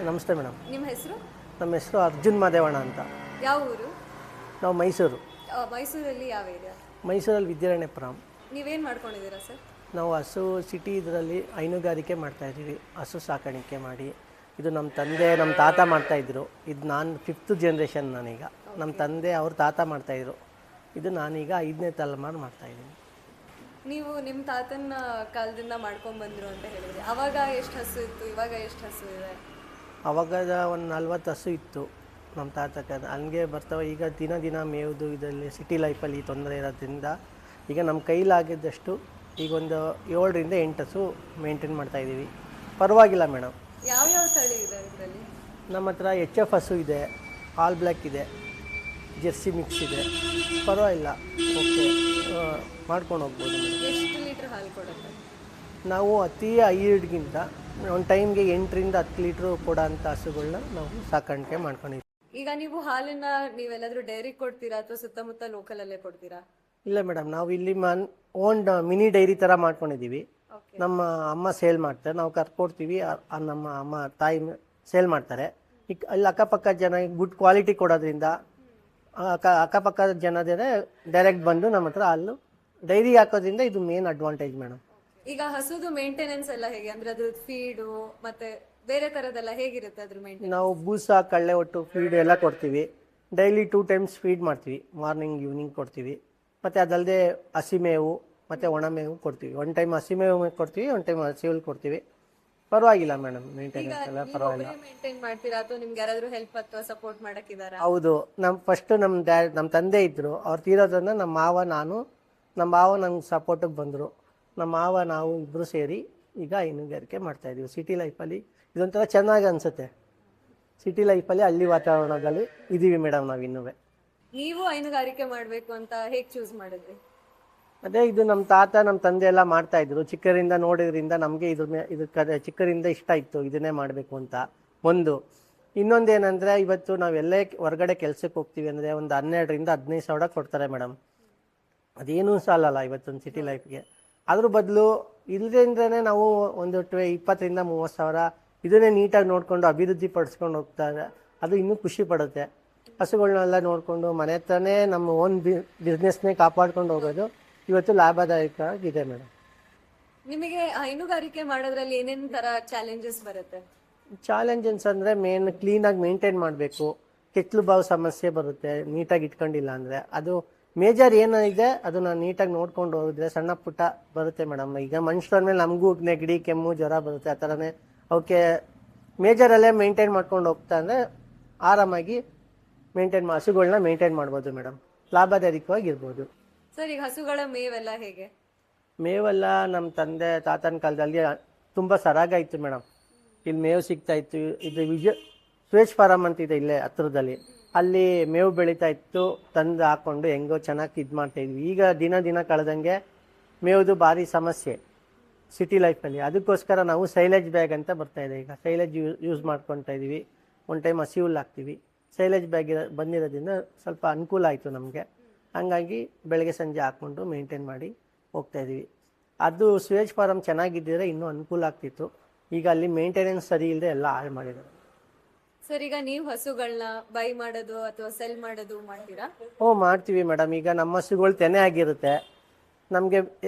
ನಮಸ್ತೆ ಮೇಡಮ್. ನಿಮ್ಮ ಹೆಸರು? ನಮ್ಮ ಹೆಸರು ಅರ್ಜುನ್ ಮಾದೇವಣ್ಣ ಅಂತ. ಯಾವ ಊರು? ನಾವು ಮೈಸೂರು. ಮೈಸೂರಲ್ಲಿ ಯಾವ ಏರಿಯಾ? ಮೈಸೂರಲ್ಲಿ ವಿದ್ಯಾರಣ್ಯಪುರ. ನೀವೇನು ಮಾಡ್ಕೊಂಡಿದ್ದೀರಾ ಸರ್? ನಾವು ಹಸು ಸಿಟಿ ಇದರಲ್ಲಿ ಹೈನುಗಾರಿಕೆ ಮಾಡ್ತಾಯಿದ್ದೀವಿ. ಹಸು ಸಾಕಾಣಿಕೆ ಮಾಡಿ ಇದು ನಮ್ಮ ತಂದೆ ನಮ್ಮ ತಾತ ಮಾಡ್ತಾಯಿದ್ರು. ಇದು ನಾನು 5th ಜನರೇಷನ್ ನಾನೀಗ. ನಮ್ಮ ತಂದೆ ಅವ್ರ ತಾತ ಮಾಡ್ತಾಯಿದ್ರು. ಇದು ನಾನೀಗ 5ನೇ ತಲೆಮಾರು ಮಾಡ್ತಾಯಿದ್ದೀನಿ. ನೀವು ನಿಮ್ಮ ತಾತನ ಕಾಲದಿಂದ ಮಾಡ್ಕೊಂಡ್ಬಂದ್ರು ಅಂತ ಹೇಳಿದ್ರಿ. ಅವಾಗ ಎಷ್ಟು ಹಸು ಇತ್ತು, ಇವಾಗ ಎಷ್ಟು ಹಸು ಇದೆ? ಅವಾಗ ಒಂದು 40 ಹಸು ಇತ್ತು ನಮ್ಮ ತಾತಕ್ಕೆ. ಹಂಗೆ ಬರ್ತಾವೆ. ಈಗ ದಿನ ದಿನ ಮೇವುದು ಇದರಲ್ಲಿ ಸಿಟಿ ಲೈಫಲ್ಲಿ ತೊಂದರೆ ಇರೋದ್ರಿಂದ ಈಗ ನಮ್ಮ ಕೈಲಾಗಿದ್ದಷ್ಟು ಈಗ ಒಂದು 7ರಿಂದ 8 ಹಸು ಮೇಂಟೈನ್ ಮಾಡ್ತಾಯಿದ್ದೀವಿ. ಪರವಾಗಿಲ್ಲ ಮೇಡಮ್. ಯಾವ್ಯಾವ ತಳಿ ಇದೆ ಇದರಲ್ಲಿ? ನಮ್ಮ ಹತ್ರ HF ಹಸು ಇದೆ, ಆಲ್ ಬ್ಲ್ಯಾಕ್ ಇದೆ, ಜೆರ್ಸಿ ಮಿಕ್ಸ್ ಇದೆ. ಪರವಾಗಿಲ್ಲ, ಓಕೆ, ಮಾಡ್ಕೊಂಡು ಹೋಗ್ಬೋದು ಮೇಡಮ್. ಎಷ್ಟು ಲೀಟ್ರ್ ಹಾಲು ಕೊಡುತ್ತೆ? ನಾವು ಅತಿ ಹೈಡ್ಗಿಂತ ಒಂದು ಟೈಮ್ಗೆ 8ರಿಂದ 10 ಲೀಟ್ರು ಕೊಡೋ ಅಂಥ ಹಸುಗಳನ್ನ ನಾವು ಸಾಕಾಣಿಕೆ ಮಾಡ್ಕೊಂಡಿದ್ದೀವಿ. ಈಗ ನೀವು ಹಾಲನ್ನ ನೀವೆಲ್ಲಾದ್ರೂ ಡೈರಿ ಕೊಡ್ತೀರಾ ಅಥವಾ ಸುತ್ತಮುತ್ತ ಲೋಕಲಲ್ಲೇ ಕೊಡ್ತೀರಾ? ಇಲ್ಲ ಮೇಡಮ್, ನಾವು ಇಲ್ಲಿ ಓನ್ ಮಿನಿ ಡೈರಿ ಥರ ಮಾಡ್ಕೊಂಡಿದ್ದೀವಿ. ನಮ್ಮ ಅಮ್ಮ ಸೇಲ್ ಮಾಡ್ತಾರೆ, ನಾವು ಕರ್ಕೊಡ್ತೀವಿ. ನಮ್ಮ ಅಮ್ಮ ತಾಯಿ ಸೇಲ್ ಮಾಡ್ತಾರೆ. ಈಗ ಅಲ್ಲಿ ಅಕ್ಕಪಕ್ಕ ಜನ ಗುಡ್ ಕ್ವಾಲಿಟಿ ಕೊಡೋದ್ರಿಂದ ಅಕ್ಕಪಕ್ಕದ ಜನದೇ ಡೈರೆಕ್ಟ್ ಬಂದು ನಮ್ಮ ಹತ್ರ ಹಾಲು ಡೈರಿ ಹಾಕೋದ್ರಿಂದ ಇದು ಮೇನ್ ಅಡ್ವಾಂಟೇಜ್ ಮೇಡಮ್. ಈಗ ಹಸುದು ಮೇಂಟೆನೆನ್ಸ್ ಎಲ್ಲ ಹೇಗೆ? ಅಂದ್ರೆ ಅದ್ರ ಫೀಡು ಮತ್ತೆ ಬೇರೆ ತರದೆಲ್ಲ ಹೇಗಿರುತ್ತೆ ಅದ್ರ ಮೇಂಟೆನೆನ್ಸ್? ನಾವು ಬೂಸ, ಕಳ್ಳೆ ಒಟ್ಟು, ಫೀಡ್ ಎಲ್ಲ ಕೊಡ್ತೀವಿ. ಡೈಲಿ 2 ಟೈಮ್ಸ್ ಫೀಡ್ ಮಾಡ್ತೀವಿ, ಮಾರ್ನಿಂಗ್ ಈವ್ನಿಂಗ್ ಕೊಡ್ತೀವಿ. ಮತ್ತು ಅದಲ್ಲದೆ ಹಸಿಮೇವು ಮತ್ತು ಒಣಮೇವು ಕೊಡ್ತೀವಿ. 1 ಟೈಮ್ ಹಸಿಮೇವು ಕೊಡ್ತೀವಿ, 1 ಟೈಮ್ ಹಸಿ ಹುಲ್ಲು ಕೊಡ್ತೀವಿ. ಪರವಾಗಿಲ್ಲ ಮೇಡಮ್, ಮೇಂಟೆನೆನ್ಸ್ ಎಲ್ಲ ಪರವಾಗಿಲ್ಲ. ಮೇಂಟೈನ್ ಮಾಡ್ತೀರಾ ಅಥವಾ ನಿಮ್ಗೆ ಯಾರಾದ್ರೂ ಹೆಲ್ಪ್ ಅಥವಾ ಸಪೋರ್ಟ್ ಮಾಡಕ್ಕಿದಾರಾ? ಹೌದು, ಫಸ್ಟ್ ನಮ್ಮ ತಂದೆ ಇದ್ದರು. ಅವ್ರು ತೀರೋದ್ರಿಂದ ನಮ್ಮ ಮಾವ ನಂಗೆ ಸಪೋರ್ಟಿಗೆ ಬಂದರು. ನಮ್ಮ ಮಾವ ನಾವು ಇಬ್ಬರು ಸೇರಿ ಈಗ ಹೈನುಗಾರಿಕೆ ಮಾಡ್ತಾಯಿದ್ದೀವಿ. ಸಿಟಿ ಲೈಫಲ್ಲಿ ಇದೊಂಥರ ಚೆನ್ನಾಗಿ ಅನಿಸುತ್ತೆ. ಸಿಟಿ ಲೈಫಲ್ಲಿ ಹಳ್ಳಿ ವಾತಾವರಣದಲ್ಲಿ ಇದ್ದೀವಿ ಮೇಡಮ್ ನಾವು ಇನ್ನೂ. ನೀವು ಹೈನುಗಾರಿಕೆ ಮಾಡಬೇಕು ಅಂತ ಹೇಗೆ ಚೂಸ್ ಮಾಡಿದ್ರಿ? ಅದೇ, ಇದು ನಮ್ಮ ತಾತ ನಮ್ಮ ತಂದೆ ಎಲ್ಲ ಮಾಡ್ತಾಯಿದ್ರು. ಚಿಕ್ಕರಿಂದ ನೋಡಿದ್ರಿಂದ ನಮಗೆ ಇದು ಚಿಕ್ಕರಿಂದ ಇಷ್ಟ ಇತ್ತು ಇದನ್ನೇ ಮಾಡಬೇಕು ಅಂತ. ಇನ್ನೊಂದೇನೆಂದರೆ, ಇವತ್ತು ನಾವೆಲ್ಲೇ ಹೊರಗಡೆ ಕೆಲಸಕ್ಕೆ ಹೋಗ್ತೀವಿ ಅಂದರೆ ಒಂದು 12ರಿಂದ 15 ಸಾವಿರ ಕೊಡ್ತಾರೆ ಮೇಡಮ್. ಅದೇನೂ ಸಾಲಲ್ಲ ಇವತ್ತೊಂದು ಸಿಟಿ ಲೈಫ್ಗೆ. ಅದ್ರ ಬದಲು ಇಲ್ಲದಿಂದನೇ ನಾವು ಒಂದು 20ರಿಂದ 30 ಸಾವಿರ ಇದನ್ನೇ ನೀಟಾಗಿ ನೋಡಿಕೊಂಡು ಅಭಿವೃದ್ಧಿ ಪಡಿಸ್ಕೊಂಡು ಹೋಗ್ತಾರೆ. ಅದು ಇನ್ನೂ ಖುಷಿ ಪಡುತ್ತೆ. ಹಸುಗಳನ್ನೆಲ್ಲ ನೋಡಿಕೊಂಡು ಮನೆ ಹತ್ರನೇ ನಮ್ಮ ಓನ್ ಬಿಸ್ನೆಸ್ನೇ ಕಾಪಾಡ್ಕೊಂಡು ಹೋಗೋದು ಇವತ್ತು ಲಾಭದಾಯಕವಾಗಿದೆ ಮೇಡಮ್. ನಿಮಗೆ ಹೈನುಗಾರಿಕೆ ಮಾಡೋದ್ರಲ್ಲಿ ಏನೇನು ಥರ ಚಾಲೆಂಜಸ್ ಬರುತ್ತೆ? ಚಾಲೆಂಜಸ್ ಅಂದರೆ ಮೇನ್ ಕ್ಲೀನಾಗಿ ಮೇಂಟೈನ್ ಮಾಡಬೇಕು. ಕೆಚ್ಚಲು ಬಾವು ಸಮಸ್ಯೆ ಬರುತ್ತೆ ನೀಟಾಗಿ ಇಟ್ಕೊಂಡಿಲ್ಲ ಅಂದರೆ. ಅದು ಮೇಜರ್ ಏನಿದೆ ಅದನ್ನು ನೀಟಾಗಿ ನೋಡ್ಕೊಂಡು ಹೋಗಿದ್ರೆ ಸಣ್ಣ ಪುಟ್ಟ ಬರುತ್ತೆ ಮೇಡಮ್. ಈಗ ಮನುಷ್ಯರ ಮೇಲೆ ನಮಗೂ ನೆಗಡಿ, ಕೆಮ್ಮು, ಜ್ವರ ಬರುತ್ತೆ. ಆ ಥರನೇ ಅವಕ್ಕೆ ಮೇಜರಲ್ಲೇ ಮೇಂಟೈನ್ ಮಾಡ್ಕೊಂಡು ಹೋಗ್ತಾ ಅಂದರೆ ಆರಾಮಾಗಿ ಹಸುಗಳನ್ನ ಮೇಂಟೈನ್ ಮಾಡ್ಬೋದು ಮೇಡಮ್. ಲಾಭದಾಯಕವಾಗಿರ್ಬೋದು. ಸರ್, ಈಗ ಹಸುಗಳ ಮೇವೆಲ್ಲ ಹೇಗೆ? ಮೇವೆಲ್ಲ ನಮ್ಮ ತಂದೆ ತಾತನ ಕಾಲದಲ್ಲಿ ತುಂಬ ಸರಾಗಾಯಿತು ಮೇಡಮ್. ಇಲ್ಲಿ ಮೇವು ಸಿಗ್ತಾಯಿತ್ತು. ಇದು ಸ್ವೇಜ್ ಫಾರಮ್ ಅಂತ ಇದೆ ಇಲ್ಲೇ ಹತ್ರದಲ್ಲಿ. ಅಲ್ಲಿ ಮೇವು ಬೆಳೀತಾ ಇತ್ತು, ತಂದು ಹಾಕ್ಕೊಂಡು ಹೆಂಗೋ ಚೆನ್ನಾಗಿ ಇದು ಮಾಡ್ತಾಯಿದ್ವಿ. ಈಗ ದಿನ ಕಳೆದಂಗೆ ಮೇವುದು ಭಾರಿ ಸಮಸ್ಯೆ ಸಿಟಿ ಲೈಫಲ್ಲಿ. ಅದಕ್ಕೋಸ್ಕರ ನಾವು ಸೈಲೇಜ್ ಬ್ಯಾಗ್ ಅಂತ ಬರ್ತಾಯಿದೆ. ಈಗ ಸೈಲೇಜ್ ಯೂಸ್ ಮಾಡ್ಕೊತಾ ಇದ್ದೀವಿ. 1 ಟೈಮ್ ಹಸಿ ಹುಲ್ಲು ಹಾಕ್ತೀವಿ. ಸೈಲೇಜ್ ಬ್ಯಾಗ್ ಬಂದಿರೋದ್ರಿಂದ ಸ್ವಲ್ಪ ಅನುಕೂಲ ಆಯಿತು ನಮಗೆ. ಹಾಗಾಗಿ ಬೆಳಗ್ಗೆ ಸಂಜೆ ಹಾಕ್ಕೊಂಡು ಮೇಂಟೈನ್ ಮಾಡಿ ಹೋಗ್ತಾಯಿದ್ದೀವಿ. ಅದು ಸ್ವೇಜ್ ಫಾರಮ್ ಚೆನ್ನಾಗಿದ್ದರೆ ಇನ್ನೂ ಅನುಕೂಲ ಆಗ್ತಿತ್ತು. ಈಗ ಅಲ್ಲಿ ಮೇಂಟೆನೆನ್ಸ್ ಸರಿ ಇಲ್ಲದೆ ಎಲ್ಲ ಹಾಳು ಮಾಡಿದ್ದಾರೆ. ಸರ್, ಈಗ ನೀವು ಹಸುಗಳನ್ನ ಬೈ ಮಾಡೋದು ಅಥವಾ ಸೆಲ್ ಮಾಡೋದು ಮಾಡ್ತೀರಾ? ಮಾಡ್ತೀವಿ ಮೇಡಮ್. ಈಗ ನಮ್ಮ ಹಸುಗಳು ತೆನೆ ಆಗಿರುತ್ತೆ. ನಮಗೆ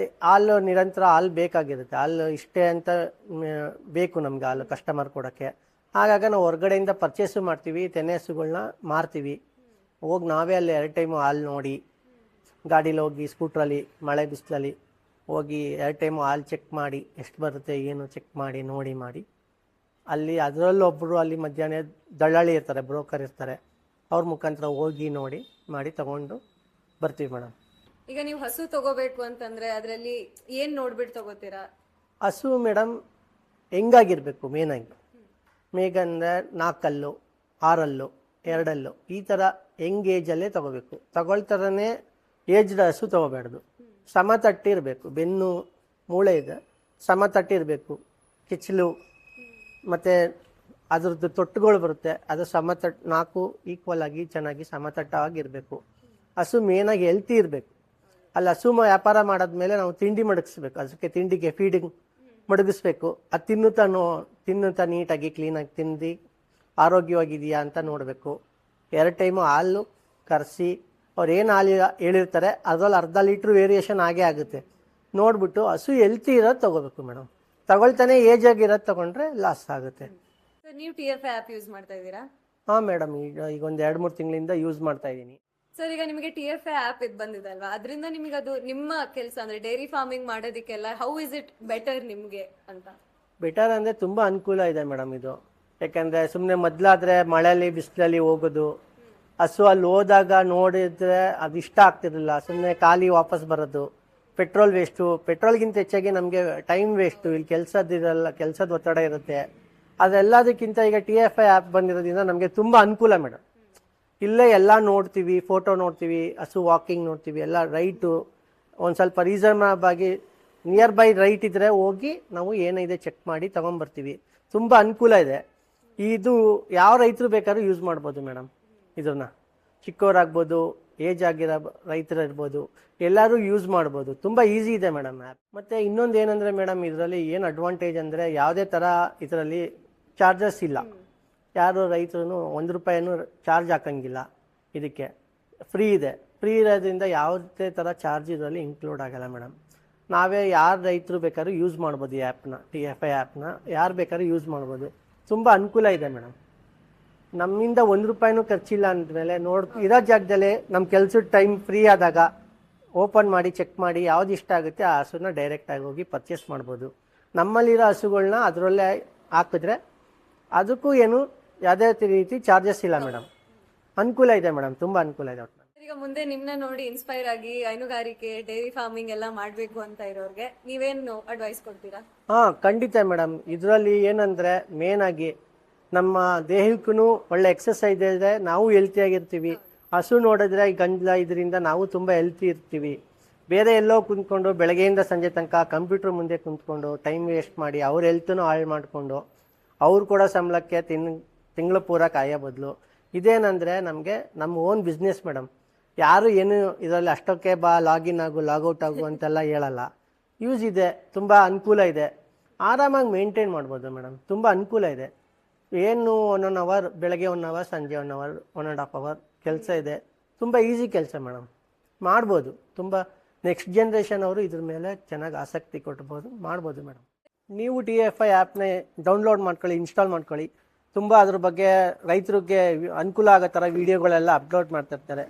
ಹಾಲು ನಿರಂತರ ಹಾಲು ಬೇಕಾಗಿರುತ್ತೆ. ಹಾಲು ಇಷ್ಟೇ ಅಂತ ಬೇಕು ನಮ್ಗೆ ಹಾಲು ಕಸ್ಟಮರ್ ಕೊಡೋಕ್ಕೆ. ಹಾಗಾಗಿ ನಾವು ಹೊರಗಡೆಯಿಂದ ಪರ್ಚೇಸು ಮಾಡ್ತೀವಿ. ತೆನೆ ಹಸುಗಳನ್ನ ಮಾರ್ತೀವಿ. ಹೋಗಿ ನಾವೇ ಅಲ್ಲಿ 2 ಟೈಮು ಹಾಲು ನೋಡಿ, ಗಾಡೀಲಿ ಹೋಗಿ ಸ್ಕೂಟ್ರಲ್ಲಿ ಮಳೆ ಬಿಸಿಲಲ್ಲಿ ಹೋಗಿ 2 ಟೈಮು ಹಾಲು ಚೆಕ್ ಮಾಡಿ ಎಷ್ಟು ಬರುತ್ತೆ ಏನು ಚೆಕ್ ಮಾಡಿ ಮಾಡಿ ಅಲ್ಲಿ ಅದರಲ್ಲೊಬ್ಬರು ಅಲ್ಲಿ ಮಧ್ಯಾಹ್ನ ದಳ್ಳಾಳಿ ಇರ್ತಾರೆ, ಬ್ರೋಕರ್ ಇರ್ತಾರೆ. ಅವ್ರ ಮುಖಾಂತರ ಹೋಗಿ ನೋಡಿ ಮಾಡಿ ತಗೊಂಡು ಬರ್ತೀವಿ ಮೇಡಮ್. ಈಗ ನೀವು ಹಸು ತಗೋಬೇಕು ಅಂತಂದ್ರೆ ಅದರಲ್ಲಿ ಏನು ನೋಡ್ಬಿಟ್ಟು ತಗೋತೀರಾ? ಹಸು ಮೇಡಮ್ ಹೆಂಗಾಗಿರ್ಬೇಕು ಮೇನಾಗಿ. ಮೇಗಂದರೆ 4 ಹಲ್ಲು, 6 ಹಲ್ಲು, 2 ಹಲ್ಲು ಈ ಥರ ಹೆಂಗ್ ಏಜಲ್ಲೇ ತೊಗೋಬೇಕು. ತಗೊಳ್ತಾರನೇ ಏಜ್ಡ್ ಹಸು ತೊಗೋಬಾರ್ದು. ಸಮತಟ್ಟಿರಬೇಕು. ಬೆನ್ನು ಮೂಳೆ ಇದೆ, ಸಮತಟ್ಟಿರಬೇಕು. ಕಿಚ್ಚಲು ಮತ್ತು ಅದ್ರದ್ದು ತೊಟ್ಟುಗಳು ಬರುತ್ತೆ, ಅದು 4 ಈಕ್ವಲ್ ಆಗಿ ಚೆನ್ನಾಗಿ ಸಮತಟ್ಟವಾಗಿರಬೇಕು. ಹಸು ಮೇನಾಗಿ ಹೆಲ್ತಿ ಇರಬೇಕು. ಅಲ್ಲಿ ಹಸು ವ್ಯಾಪಾರ ಮಾಡಾದ್ಮೇಲೆ ನಾವು ತಿಂಡಿ ಮಡಗಿಸ್ಬೇಕು. ಅದಕ್ಕೆ ತಿಂಡಿಗೆ ಫೀಡಿಂಗ್ ಮಡಗಿಸ್ಬೇಕು. ಅದು ತಿನ್ನುತ್ತಾ ನೀಟಾಗಿ ಕ್ಲೀನಾಗಿ ತಿಂದು ಆರೋಗ್ಯವಾಗಿದೆಯಾ ಅಂತ ನೋಡಬೇಕು. 2 ಟೈಮು ಹಾಲು ಕರೆಸಿ ಅವ್ರು ಏನು ಹಾಲು ಹೇಳಿರ್ತಾರೆ ಅದರಲ್ಲಿ ಅರ್ಧ ಲೀಟ್ರ್ ವೇರಿಯೇಷನ್ ಆಗೇ ಆಗುತ್ತೆ. ನೋಡಿಬಿಟ್ಟು ಹಸು ಹೆಲ್ತಿ ಇರೋದು ತೊಗೋಬೇಕು ಮೇಡಮ್. ತಗೊಳ್ತಾನೆ ಏಜ್ ಆಗಿರೋದು ತೊಗೊಂಡ್ರೆ ಲಾಸ್ ಆಗುತ್ತೆ. ಸೊ ನೀವು T F I app use ಮಾಡ್ತಾ ಇದ್ದೀರಾ? ಹಾಂ ಮೇಡಮ್, ಈಗ ಒಂದು 2-3 ತಿಂಗಳಿಂದ ಯೂಸ್ ಮಾಡ್ತಾ ಇದ್ದೀನಿ. ಸರ್, ಈಗ ನಿಮಗೆ ಟಿ ಎಫ್ ಐ ಆ್ಯಪ್ ಇದು ಬಂದಿದೆ ಅಲ್ವಾ, ಅದರಿಂದ ನಿಮಗೆ ಅದು ನಿಮ್ಮ ಕೆಲಸ ಅಂದರೆ ಡೈರಿ ಫಾರ್ಮಿಂಗ್ ಮಾಡೋದಕ್ಕೆಲ್ಲ ಹೌ ಇಸ್ ಇಟ್ ಬೆಟರ್ ನಿಮಗೆ ಅಂತ? ಬೆಟರ್ ಅಂದರೆ ತುಂಬ ಅನುಕೂಲ ಇದೆ ಮೇಡಮ್ ಇದು. ಯಾಕೆಂದರೆ ಸುಮ್ಮನೆ ಮೊದಲಾದರೆ ಮಳೆಯಲ್ಲಿ ಬಿಸಿಲಲ್ಲಿ ಹೋಗೋದು, ಹಸು ಅಲ್ಲಿ ಹೋದಾಗ ನೋಡಿದ್ರೆ ಅದು ಇಷ್ಟ ಆಗ್ತಿರಲಿಲ್ಲ, ಸುಮ್ಮನೆ ಖಾಲಿ ವಾಪಸ್ ಬರೋದು, ಪೆಟ್ರೋಲ್ ವೇಸ್ಟು, ಪೆಟ್ರೋಲ್ಗಿಂತ ಹೆಚ್ಚಾಗಿ ನಮಗೆ ಟೈಮ್ ವೇಸ್ಟು, ಇಲ್ಲಿ ಕೆಲಸದಿರಲ್ಲ, ಕೆಲಸದ ಒತ್ತಡ ಇರುತ್ತೆ. ಅದೆಲ್ಲದಕ್ಕಿಂತ ಈಗ ಟಿ ಎಫ್ ಐ ಆ್ಯಪ್ ಬಂದಿರೋದ್ರಿಂದ ನಮಗೆ ತುಂಬ ಅನುಕೂಲ ಮೇಡಮ್. ಇಲ್ಲೇ ಎಲ್ಲ ನೋಡ್ತೀವಿ, ಫೋಟೋ ನೋಡ್ತೀವಿ, ಹಸು ವಾಕಿಂಗ್ ನೋಡ್ತೀವಿ, ಎಲ್ಲ ರೈಟು ಒಂದು ಸ್ವಲ್ಪ ರೀಸನಬಲ್ ಆಗಿ ನಿಯರ್ ಬೈ ರೈಟ್ ಇದ್ದರೆ ಹೋಗಿ ನಾವು ಏನಿದೆ ಚೆಕ್ ಮಾಡಿ ತೊಗೊಂಬರ್ತೀವಿ. ತುಂಬ ಅನುಕೂಲ ಇದೆ. ಇದು ಯಾವ ರೈತರು ಬೇಕಾದ್ರೂ ಯೂಸ್ ಮಾಡ್ಬೋದು ಮೇಡಮ್. ಇದನ್ನು ಚಿಕ್ಕವರಾಗ್ಬೋದು, ಏಜ್ ಆಗಿರೋ ರೈತರು ಇರ್ಬೋದು, ಎಲ್ಲರೂ ಯೂಸ್ ಮಾಡ್ಬೋದು. ತುಂಬ ಈಸಿ ಇದೆ ಮೇಡಮ್ ಆ್ಯಪ್. ಮತ್ತು ಇನ್ನೊಂದು ಏನಂದರೆ ಮೇಡಮ್, ಇದರಲ್ಲಿ ಏನು ಅಡ್ವಾಂಟೇಜ್ ಅಂದರೆ ಯಾವುದೇ ಥರ ಇದರಲ್ಲಿ ಚಾರ್ಜಸ್ ಇಲ್ಲ. ಯಾರು ರೈತರು 1 ರೂಪಾಯಿನೂ ಚಾರ್ಜ್ ಹಾಕಂಗಿಲ್ಲ. ಇದಕ್ಕೆ ಫ್ರೀ ಇದೆ. ಫ್ರೀ ಇರೋದ್ರಿಂದ ಯಾವುದೇ ಥರ ಚಾರ್ಜ್ ಇದರಲ್ಲಿ ಇನ್ಕ್ಲೂಡ್ ಆಗಲ್ಲ ಮೇಡಮ್. ನಾವೇ ಯಾರು ರೈತರು ಬೇಕಾದ್ರೂ ಯೂಸ್ ಮಾಡ್ಬೋದು ಈ ಆ್ಯಪ್ನ, ಟಿ ಎಫ್ ಐ ಆ್ಯಪ್ನ ಯಾರು ಬೇಕಾದ್ರೂ ಯೂಸ್ ಮಾಡ್ಬೋದು. ತುಂಬ ಅನುಕೂಲ ಇದೆ ಮೇಡಮ್. ನಮ್ಮಿಂದ 1 ರೂಪಾಯಿನೂ ಖರ್ಚಿಲ್ಲ ಅಂದಮೇಲೆ ಇರೋ ಜಾಗದಲ್ಲೇ ನಮ್ಮ ಕೆಲಸದ ಟೈಮ್ ಫ್ರೀ ಆದಾಗ ಓಪನ್ ಮಾಡಿ ಚೆಕ್ ಮಾಡಿ ಯಾವ್ದು ಇಷ್ಟ ಆಗುತ್ತೆ ಆ ಹಸುನ ಡೈರೆಕ್ಟಾಗಿ ಹೋಗಿ ಪರ್ಚೇಸ್ ಮಾಡ್ಬೋದು. ನಮ್ಮಲ್ಲಿರೋ ಹಸುಗಳನ್ನ ಅದರಲ್ಲೇ ಹಾಕಿದ್ರೆ ಅದಕ್ಕೂ ಏನು ಯಾವುದೇ ರೀತಿ ಚಾರ್ಜಸ್ ಇಲ್ಲ ಮೇಡಮ್. ಅನುಕೂಲ ಇದೆ ಮೇಡಮ್, ತುಂಬ ಅನುಕೂಲ ಇದೆ. ಈಗ ಮುಂದೆ ನಿಮ್ಮನ್ನ ನೋಡಿ ಇನ್ಸ್ಪೈರ್ ಆಗಿ ಹೈನುಗಾರಿಕೆ, ಡೈರಿ ಫಾರ್ಮಿಂಗ್ ಎಲ್ಲ ಮಾಡಬೇಕು ಅಂತ ಇರೋರಿಗೆ ನೀವೇನು ಅಡ್ವೈಸ್ ಕೊಡ್ತೀರಾ? ಹಾಂ, ಖಂಡಿತ ಮೇಡಮ್. ಇದರಲ್ಲಿ ಏನಂದರೆ ಮೇನಾಗಿ ನಮ್ಮ ದೇಹಕ್ಕೂ ಒಳ್ಳೆ ಎಕ್ಸಸೈಸ್ ಇದೆ, ನಾವು ಹೆಲ್ತಿಯಾಗಿರ್ತೀವಿ. ಹಸು ನೋಡಿದ್ರೆ ಗಂಜಲ ಇದರಿಂದ ನಾವು ತುಂಬ ಹೆಲ್ತಿ ಇರ್ತೀವಿ. ಬೇರೆ ಎಲ್ಲೋ ಕುಂತ್ಕೊಂಡು ಬೆಳಗ್ಗೆಯಿಂದ ಸಂಜೆ ತನಕ ಕಂಪ್ಯೂಟರ್ ಮುಂದೆ ಕುಂತ್ಕೊಂಡು ಟೈಮ್ ವೇಸ್ಟ್ ಮಾಡಿ ಅವ್ರ ಹೆಲ್ತನ್ನು ಹಾಳು ಮಾಡಿಕೊಂಡು ಅವ್ರು ಕೂಡ ಸಂಬಳಕ್ಕೆ ತಿಂಗಳು ಪೂರ ಕಾಯೋ ಬದಲು ಇದೇನಂದರೆ ನಮಗೆ ನಮ್ಮ ಓನ್ ಬಿಸ್ನೆಸ್ ಮೇಡಮ್. ಯಾರು ಏನು ಇದರಲ್ಲಿ ಅಷ್ಟಕ್ಕೆ ಬಾ ಲಾಗಿನ್ ಆಗು ಲಾಗೌಟ್ ಆಗು ಅಂತೆಲ್ಲ ಹೇಳಲ್ಲ. ಯೂಸ್ ಇದೆ, ತುಂಬ ಅನುಕೂಲ ಇದೆ, ಆರಾಮಾಗಿ ಮೇಂಟೈನ್ ಮಾಡ್ಬೋದು ಮೇಡಮ್. ತುಂಬ ಅನುಕೂಲ ಇದೆ. ಏನು 1 ಅವರ್ ಬೆಳಗ್ಗೆ 1 ಅವರ್, ಸಂಜೆ 1 ಅವರ್, 1.5 ಅವರ್ ಕೆಲಸ ಇದೆ. ತುಂಬ ಈಸಿ ಕೆಲಸ ಮೇಡಮ್, ಮಾಡ್ಬೋದು. ತುಂಬ ನೆಕ್ಸ್ಟ್ ಜನ್ರೇಷನ್ ಅವರು ಇದ್ರ ಮೇಲೆ ಚೆನ್ನಾಗಿ ಆಸಕ್ತಿ ಕೊಟ್ಬೋದು, ಮಾಡ್ಬೋದು ಮೇಡಮ್. ನೀವು ಟಿ ಎಫ್ ಐ ಆ್ಯಪ್ನ ಡೌನ್ಲೋಡ್ ಮಾಡ್ಕೊಳ್ಳಿ, ಇನ್ಸ್ಟಾಲ್ ಮಾಡ್ಕೊಳ್ಳಿ. ತುಂಬ ಅದ್ರ ಬಗ್ಗೆ ರೈತರಿಗೆ ಅನುಕೂಲ ಆಗೋ ಥರ ವೀಡಿಯೋಗಳೆಲ್ಲ ಅಪ್ಲೋಡ್ ಮಾಡ್ತಿರ್ತಾರೆ.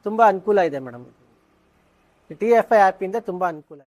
ತುಂಬ ಅನುಕೂಲ ಇದೆ ಮೇಡಮ್. ಟಿ ಎಫ್ ಐ ಆ್ಯಪಿಂದ ತುಂಬ ಅನುಕೂಲ.